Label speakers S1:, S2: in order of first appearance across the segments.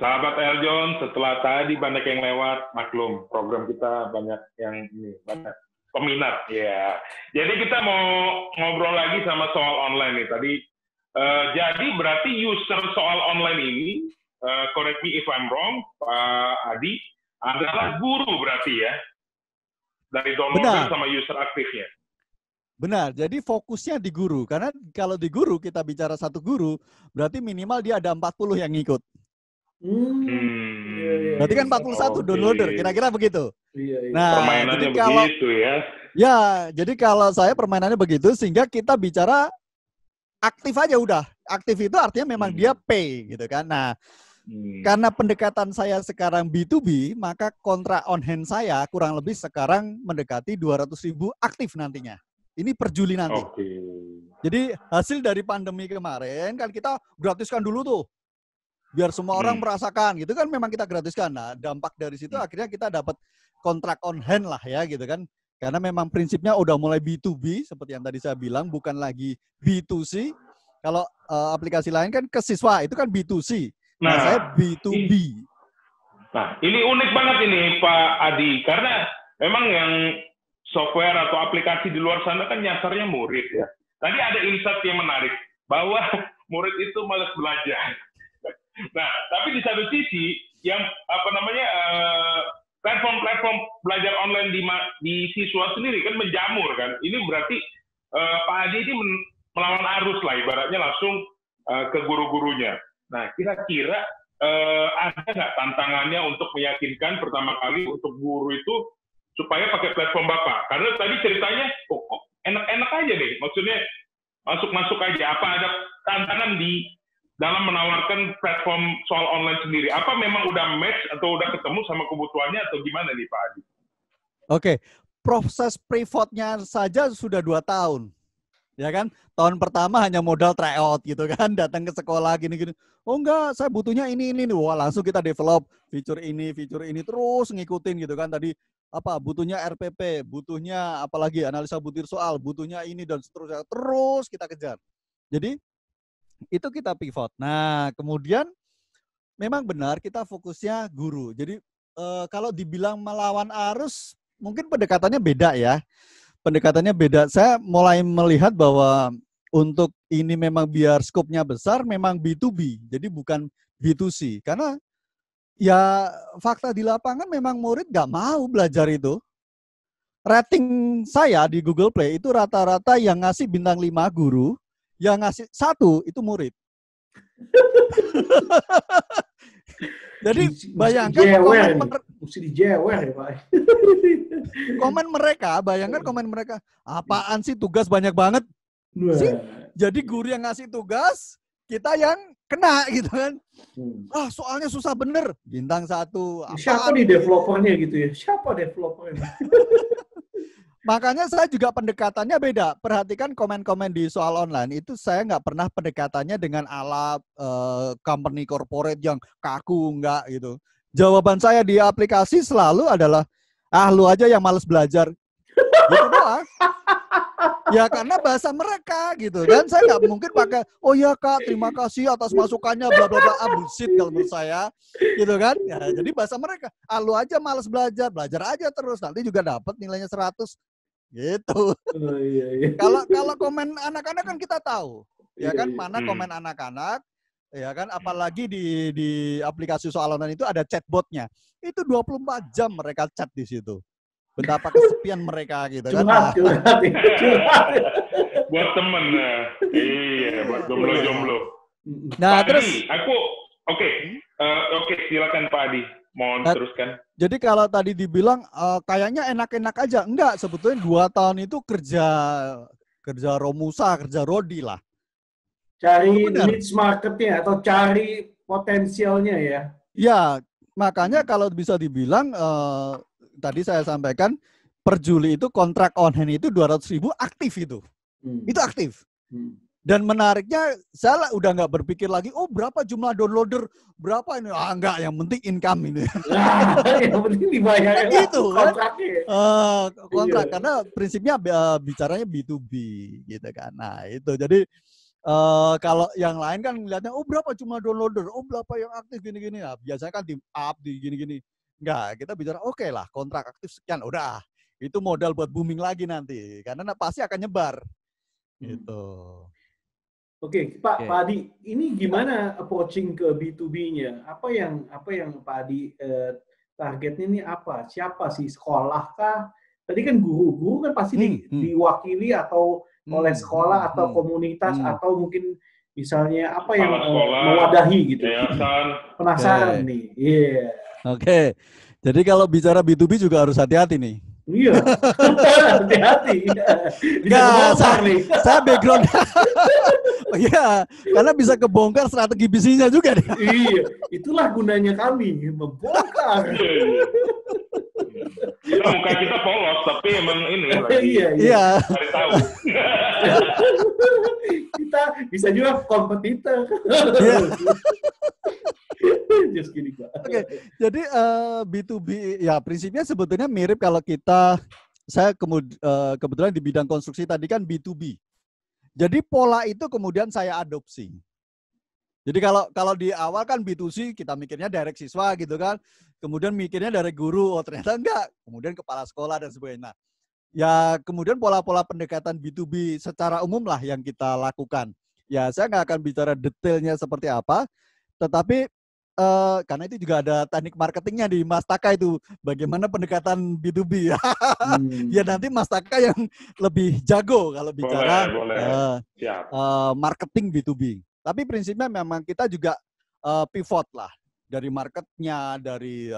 S1: sahabat Eljon, setelah tadi banyak yang lewat, maklum program kita banyak yang ini, banyak peminat ya. Jadi kita mau ngobrol lagi sama soal online nih tadi. Jadi berarti user soal online ini, correct me if I'm wrong, Pak Adi, adalah guru berarti ya, dari downloader sama user aktifnya.
S2: Benar, jadi fokusnya di guru. Karena kalau di guru, kita bicara satu guru, berarti minimal dia ada 40 yang ngikut. Berarti kan 41 downloader, kira-kira begitu. Nah,
S1: permainannya jadi kalau, begitu ya.
S2: Ya, jadi kalau saya permainannya begitu, sehingga kita bicara aktif aja udah. Aktif itu artinya memang dia pay gitu kan. Nah, karena pendekatan saya sekarang B2B, maka kontrak on hand saya kurang lebih sekarang mendekati 200.000 aktif nantinya. Ini per Juli nanti. Jadi hasil dari pandemi kemarin kan kita gratiskan dulu tuh. Biar semua orang merasakan gitu kan, memang kita gratiskan. Nah, dampak dari situ akhirnya kita dapat kontrak on hand lah ya gitu kan. Karena memang prinsipnya udah mulai B2B seperti yang tadi saya bilang, bukan lagi B2C. Kalau aplikasi lain kan ke siswa itu kan B2C. Nah, saya B2B.
S1: Nah, ini unik banget ini Pak Adi, karena memang yang software atau aplikasi di luar sana kan nyasarnya murid ya. Tadi ada insight yang menarik bahwa murid itu malas belajar. Nah, tapi di satu sisi yang platform belajar online di siswa sendiri kan menjamur kan. Ini berarti Pak Adi ini melawan arus lah, ibaratnya langsung ke guru-gurunya. Nah, kira-kira ada nggak tantangannya untuk meyakinkan pertama kali untuk guru itu supaya pakai platform Bapak? Karena tadi ceritanya kok enak-enak aja deh, maksudnya masuk-masuk aja. Apa ada tantangan di dalam menawarkan platform soal online sendiri? Apa memang udah match atau udah ketemu sama kebutuhannya atau gimana nih Pak Adi?
S2: Oke, proses pre-vote-nya saja sudah 2 tahun. Ya kan? Tahun pertama hanya modal tryout gitu kan, datang ke sekolah gini-gini. Oh enggak, saya butuhnya ini. Wah, langsung kita develop fitur ini, terus ngikutin gitu kan. Tadi apa butuhnya RPP, butuhnya apalagi analisa butir soal, butuhnya ini dan seterusnya, terus kita kejar. Jadi itu kita pivot. Nah, kemudian memang benar kita fokusnya guru. Jadi kalau dibilang melawan arus, mungkin pendekatannya beda ya. Pendekatannya beda. Saya mulai melihat bahwa untuk ini memang biar skopnya besar, memang B2B, jadi bukan B2C. Karena ya fakta di lapangan memang murid nggak mau belajar itu. Rating saya di Google Play itu rata-rata yang ngasih bintang 5 guru, yang ngasih 1 itu murid. Jadi bayangkan komen mereka, bayangkan komen mereka, apaan sih tugas banyak banget? Sih, jadi guru yang ngasih tugas, kita yang kena gitu kan. Soalnya susah bener. Bintang 1.
S3: Siapa nih developernya gitu ya? Siapa developernya?
S2: Makanya saya juga pendekatannya beda. Perhatikan komen-komen di soal online itu saya nggak pernah pendekatannya dengan ala company corporate yang kaku, nggak gitu. Jawaban saya di aplikasi selalu adalah, lu aja yang males belajar. Gitu doang. Ya karena bahasa mereka gitu kan. Saya nggak mungkin pakai, oh ya Kak, terima kasih atas masukannya, bla bla bla, bullshit kalau menurut saya. Gitu kan. Ya, jadi bahasa mereka, lu aja males belajar, belajar aja terus, nanti juga dapat nilainya 100. Gitu. Kalau komen anak-anak kan kita tahu, ya kan, mana komen anak-anak, ya kan, apalagi di aplikasi soal online itu ada chatbotnya. Itu 24 jam mereka chat di situ. Betapa kesepian mereka gitu kan.
S3: Curhat.
S1: Buat temen, iya, buat jomblo-jomblo.
S2: Nah,
S1: Pak
S2: terus
S1: Adi, aku oke, silakan Pak Adi. Mohon teruskan.
S2: Jadi kalau tadi dibilang kayaknya enak-enak aja. Enggak, sebetulnya 2 tahun itu kerja romusa, kerja rodi lah.
S3: Cari niche marketnya atau cari potensialnya ya.
S2: Ya, makanya kalau bisa dibilang tadi saya sampaikan per Juli itu kontrak on hand itu 200.000 aktif itu. Itu aktif. Dan menariknya, saya udah nggak berpikir lagi, berapa jumlah downloader, berapa ini, enggak, yang penting income ini.
S3: Yang penting dibayar
S2: gitu kan.
S3: Kontrak,
S2: karena prinsipnya bicaranya B2B gitu kan. Nah itu, jadi Kalau yang lain kan ngeliatnya, oh berapa jumlah downloader, oh berapa yang aktif gini-gini. Nah, biasanya kan di up di gini-gini. Enggak, kita bicara oke lah kontrak aktif sekian, udah. Itu modal buat booming lagi nanti, karena pasti akan nyebar. Gitu.
S3: Oke, Pak Adi, ini gimana approaching ke B2B-nya? Apa yang Pak Adi targetnya ini apa? Siapa sih? Sekolah kah? Tadi kan guru kan pasti diwakili atau oleh sekolah atau komunitas atau mungkin misalnya apa yang mewadahi gitu. Penasaran nih. Iya.
S2: Oke. Jadi kalau bicara B2B juga harus hati-hati nih.
S3: Iya, hati-hati.
S2: Enggak, saya background. Iya, karena bisa kebongkar strategi bisnisnya juga deh.
S3: Iya, itulah gunanya kami, membongkar.
S1: Muka kita polos, tapi emang ini lagi
S3: iya.
S1: cari tahu.
S3: Kita bisa juga kompetitor.
S2: Iya.
S3: Just kidding, Pak.
S2: Oke, jadi B2B ya prinsipnya sebetulnya mirip kalau saya kebetulan di bidang konstruksi tadi kan B2B. Jadi pola itu kemudian saya adopsi. Jadi kalau di awal kan B2C kita mikirnya direct siswa gitu kan. Kemudian mikirnya dari guru, oh ternyata enggak. Kemudian kepala sekolah dan sebagainya. Nah, ya kemudian pola-pola pendekatan B2B secara umum lah yang kita lakukan. Ya saya nggak akan bicara detailnya seperti apa, tetapi karena itu juga ada teknik marketingnya di Mas Taka itu, bagaimana pendekatan B2B. Ya nanti Mas Taka yang lebih jago kalau bicara marketing B2B. Tapi prinsipnya memang kita juga pivot lah dari marketnya, dari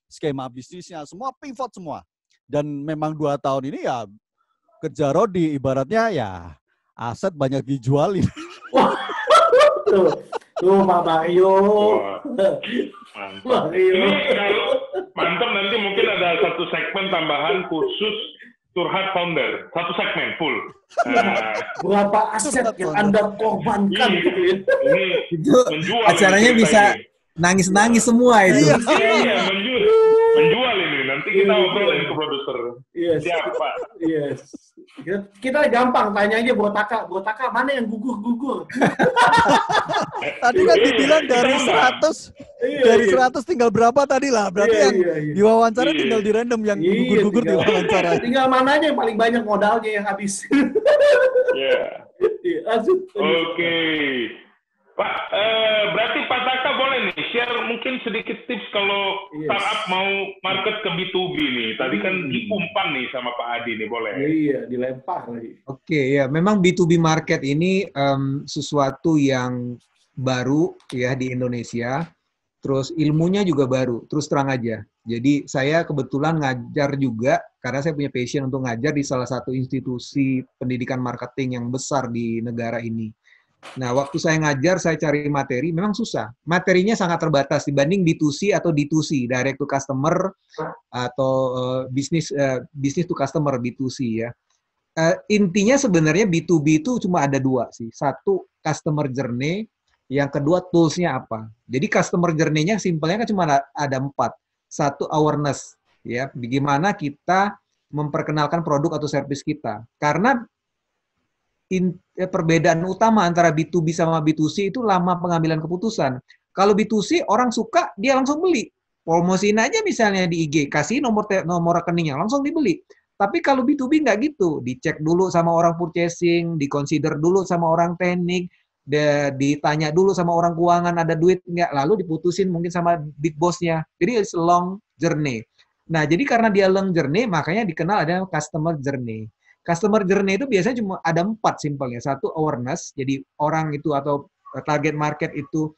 S2: skema bisnisnya, semua pivot semua. Dan memang 2 tahun ini ya kerja Rodi ibaratnya ya aset banyak dijualin.
S3: Tuh Pak Mario.
S1: Mantap. Ini kalau mantap nanti mungkin ada satu segmen tambahan khusus Curhat Founder. Satu segmen full.
S3: Berapa aset yang Anda korbankan gitu ya.
S1: Ini
S4: itu
S1: menjual
S4: acaranya bisa nangis-nangis semua itu.
S1: Iya, menjual ini. Nanti kita obrolin ke produser.
S3: Yes.
S1: Siapa?
S3: Yes. Kita gampang tanya aja Bro Taka mana yang gugur?
S2: Tadi kan dibilang dari 100 tinggal berapa tadi lah. Berarti yang diwawancara tinggal di random yang gugur-gugur di wawancara.
S3: Tinggal mana aja yang paling banyak modalnya yang habis.
S1: Iya. Oke. Pak, berarti Pak Taka boleh nih share mungkin sedikit tips kalau startup mau market ke B2B nih. Tadi kan diumpan nih sama Pak Adi nih, boleh?
S3: Iya, dilempar lagi.
S4: Oke, ya memang B2B market ini sesuatu yang baru ya di Indonesia. Terus ilmunya juga baru, terus terang aja. Jadi saya kebetulan ngajar juga karena saya punya passion untuk ngajar di salah satu institusi pendidikan marketing yang besar di negara ini. Nah, waktu saya ngajar, saya cari materi, memang susah. Materinya sangat terbatas dibanding B2C atau D2C, direct to customer, atau business to customer, B2C ya. Intinya sebenarnya B2B itu cuma ada 2 sih. Satu, customer journey, yang kedua, tools-nya apa. Jadi customer journey-nya simpelnya kan cuma ada 4. Satu, awareness, ya. Bagaimana kita memperkenalkan produk atau service kita. Karena perbedaan utama antara B2B sama B2C itu lama pengambilan keputusan. Kalau B2C orang suka, dia langsung beli. Promosiin aja misalnya di IG, kasih nomor rekeningnya, langsung dibeli. Tapi kalau B2B nggak gitu, dicek dulu sama orang purchasing, diconsider dulu sama orang teknik, ditanya dulu sama orang keuangan ada duit nggak, lalu diputusin mungkin sama big boss-nya. Jadi it's a long journey. Nah, jadi karena dia long journey, makanya dikenal ada customer journey. Customer journey itu biasanya cuma ada 4 simpelnya. Satu, awareness, jadi orang itu atau target market itu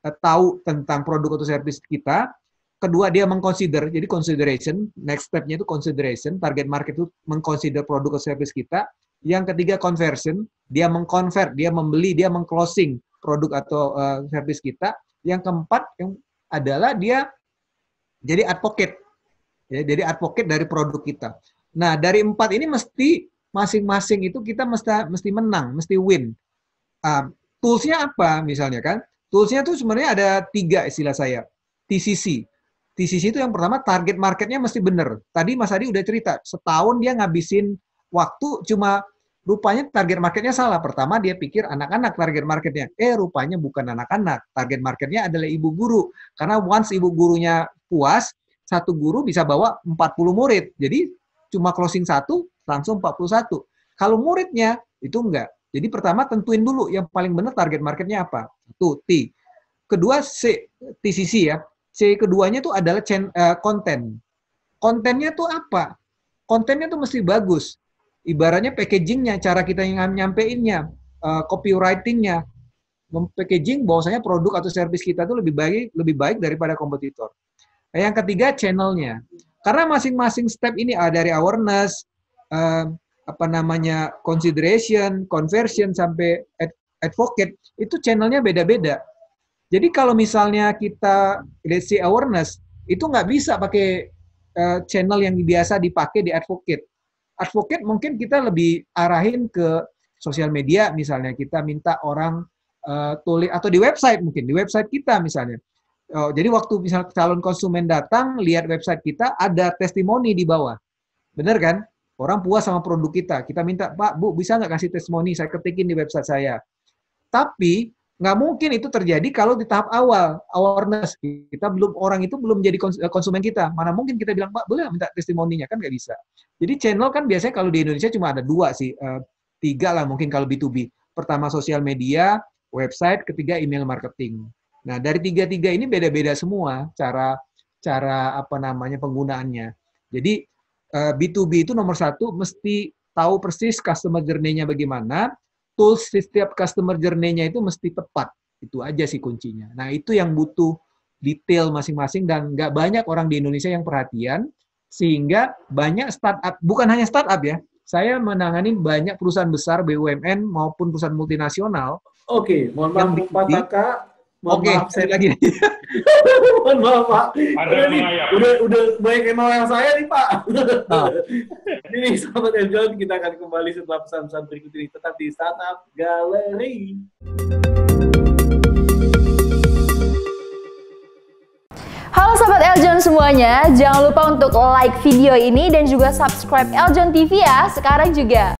S4: tahu tentang produk atau service kita. Kedua, dia mengconsider, jadi consideration, next step-nya itu consideration, target market itu mengconsider produk atau service kita. Yang ketiga, conversion, dia mengconvert, dia membeli, dia mengclosing produk atau service kita. Yang keempat yang adalah dia jadi advocate, ya, jadi advocate dari produk kita. Nah, dari 4 ini mesti masing-masing itu kita mesti menang, mesti win. Tools-nya apa misalnya kan? Tools-nya tuh sebenarnya ada 3 istilah saya. TCC. TCC itu yang pertama target marketnya mesti benar. Tadi Mas Adi udah cerita, setahun dia ngabisin waktu cuma rupanya target marketnya salah. Pertama dia pikir anak-anak target marketnya. Rupanya bukan anak-anak. Target marketnya adalah ibu guru. Karena once ibu gurunya puas, satu guru bisa bawa 40 murid. Jadi cuma closing 1, langsung 41. Kalau muridnya, itu enggak. Jadi pertama tentuin dulu yang paling benar target marketnya apa. Itu T. Kedua C, TCC ya. C keduanya itu adalah konten. Kontennya tuh apa? Kontennya tuh mesti bagus. Ibaratnya packagingnya, cara kita yang nyampeinnya, copywritingnya, packaging bahwasanya produk atau service kita tuh lebih baik daripada kompetitor. Yang ketiga channelnya. Karena masing-masing step ini dari awareness, consideration, conversion sampai advocate, itu channelnya beda-beda. Jadi kalau misalnya kita let's say awareness, itu nggak bisa pakai channel yang biasa dipakai di advocate. Advocate mungkin kita lebih arahin ke sosial media, misalnya kita minta orang tulis, atau di website mungkin, di website kita misalnya. Jadi waktu misalnya calon konsumen datang, lihat website kita, ada testimoni di bawah. Bener kan? Orang puas sama produk kita. Kita minta, Pak, Bu, bisa nggak kasih testimoni? Saya ketikin di website saya. Tapi nggak mungkin itu terjadi kalau di tahap awal, awareness. Orang itu belum jadi konsumen kita. Mana mungkin kita bilang, Pak, boleh minta testimoninya? Kan nggak bisa. Jadi channel kan biasanya kalau di Indonesia cuma ada 2 sih. 3 lah mungkin kalau B2B. Pertama sosial media, website, ketiga email marketing. Nah, dari 3 ini beda-beda semua cara penggunaannya. Jadi B2B itu nomor 1 mesti tahu persis customer journey-nya bagaimana. Tools setiap customer journey-nya itu mesti tepat. Itu aja sih kuncinya. Nah, itu yang butuh detail masing-masing dan nggak banyak orang di Indonesia yang perhatian, sehingga banyak startup, bukan hanya startup ya, saya menangani banyak perusahaan besar BUMN maupun perusahaan multinasional.
S3: Oke, mohon maaf Pak Kakak.
S4: Oke, saya lagi.
S3: Mohon maaf Pak. Udah banyak yang mau saya nih Pak. Ini sahabat Eljon, kita akan kembali setelah pesan-pesan berikut ini. Tetap di Startup Gallery.
S5: Halo Sobat Eljon semuanya, jangan lupa untuk like video ini dan juga subscribe Eljon TV ya, sekarang juga.